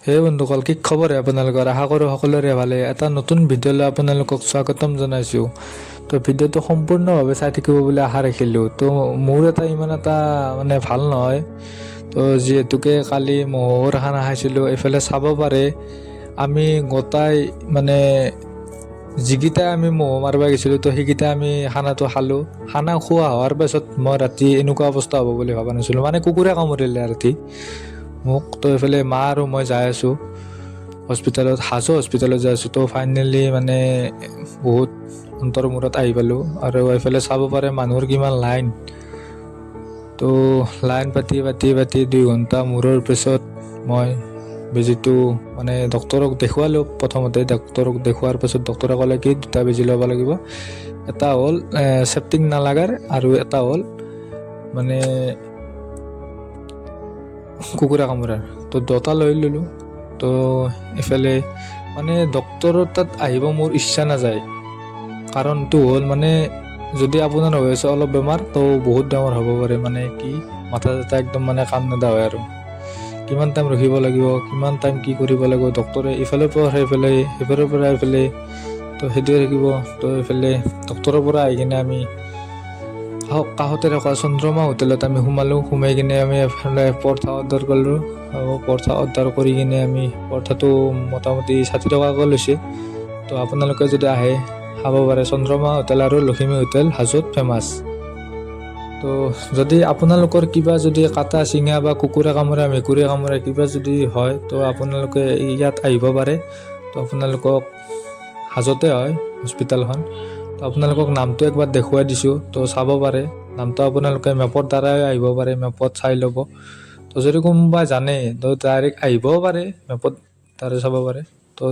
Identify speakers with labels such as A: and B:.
A: হে বন্ধুসকল, কি খবৰ আপোনালোকৰ? আশা কৰোঁ সকলোৰে ভালে। এটা নতুন ভিডিঅ'লৈ আপোনালোকক স্বাগতম জনাইছোঁ। তো ভিডিঅ'টো সম্পূৰ্ণভাৱে চাই থাকিব বুলি আশা ৰাখিলোঁ। তো মোৰ ইমান এটা ভাল নহয়। তো যিহেতুকে কালি মহৰ খানা খাইছিলোঁ, এইফালে চাব পাৰে আমি গোটাই যিকেইটা আমি মহ মাৰিব গৈছিলোঁ, তো সেইকেইটা আমি খানাটো খালোঁ। খানা খোৱা হোৱাৰ পাছত মই ৰাতি এনেকুৱা অৱস্থা হ'ব বুলি ভবা নাছিলোঁ। কুকুৰে কামুৰিলে ৰাতি মোক। তো এইফালে মা আৰু মই যাই আছোঁ হস্পিটেলত, হাজো হস্পিটেলত যাই আছোঁ। তো ফাইনেলি বহুত অন্তৰ মূৰত আহি পালোঁ। আৰু এইফালে চাব পাৰে মানুহৰ কিমান লাইন। তো লাইন পাতি 2 ঘণ্টা মূৰৰ পিছত মই বেজীটো ডক্তৰক দেখুৱালোঁ। প্ৰথমতে ডক্তৰক দেখুৱাৰ পাছত ডক্তৰে ক'লে কি 2টা বেজী ল'ব লাগিব। এটা হ'ল চেপ্টিক নালাগাৰ আৰু এটা হ'ল কুকুৰে কামোৰাৰ। তো 2টা লৈ ল'লোঁ। তো এইফালে ডক্তৰৰ তাত আহিব মোৰ ইচ্ছা নাযায়। কাৰণটো হ'ল যদি আপোনাৰ হৈ আছে অলপ বেমাৰ, তো বহুত বেমাৰ হ'ব পাৰে। কি মাথা চাথা একদম কাম নেদা হয় আৰু কিমান টাইম ৰখিব লাগিব, কিমান টাইম কি কৰিব লাগিব। ডক্তৰে ইফালৰ পৰা সেইফালে, সিফালৰ পৰা এইফালে, তো সেইটোৱে থাকিব। তো এইফালে ডক্তৰৰ পৰা আহি কিনে আমি কাষতে থকা চন্দ্ৰমা হোটেলত আমি সোমাই কিনে আমি এফালে পৰঠা অৰ্ডাৰ কৰিলোঁ। পৰঠা অৰ্ডাৰ কৰি কিনে আমি পৰঠাটো মোটামুটি 60 টকাকৈ লৈছে। তো আপোনালোকে যদি আহে খাব পাৰে। চন্দ্ৰমা হোটেল আৰু লখিমী হোটেল হাজোত ফেমাছ। তো যদি আপোনালোকৰ কিবা যদি কাটা চিঙা বা কুকুৰে কামোৰা, মেকুৰী কামোৰা কিবা যদি হয়, তো আপোনালোকে ইয়াত আহিব পাৰে। তো আপোনালোকক হাজোতে হয় হস্পিটেলখন। তো আপোনালোকক নামটো একবাৰ দেখুৱাই দিছোঁ, তো চাব পাৰে। নামটো আপোনালোকে মেপৰ দ্বাৰাই আহিব পাৰে, মেপত চাই ল'ব। তো যদি কোনোবাই জানে তো ডাইৰেক্ট আহিবও পাৰে, মেপত দ্বাৰাই চাব পাৰে। তো